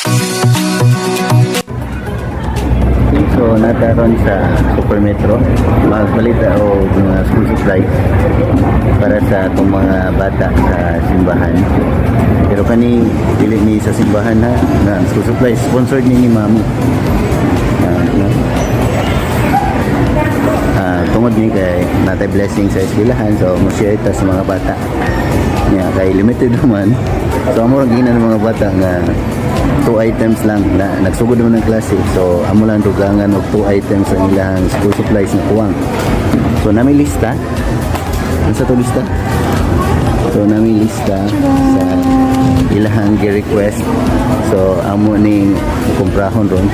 So nataron sa Super Metro magbalita o mga school supplies para sa itong mga bata sa simbahan. Pero kani dili ni sa simbahan ha na school supplies sponsored ni mami. Tungod ni kay natay blessing sa eskwelahan, so mo-share ta sa mga bata niya kay limited naman. So amo ra ginan ng mga bata nga 2 items lang na nagsugod naman ng klase, so amo lang dugangan og 2 items sa ilang school supplies na kuwang. So nami lista sa to lista, so nami lista sa ilahang gi-request, so amo ni kumprahon ron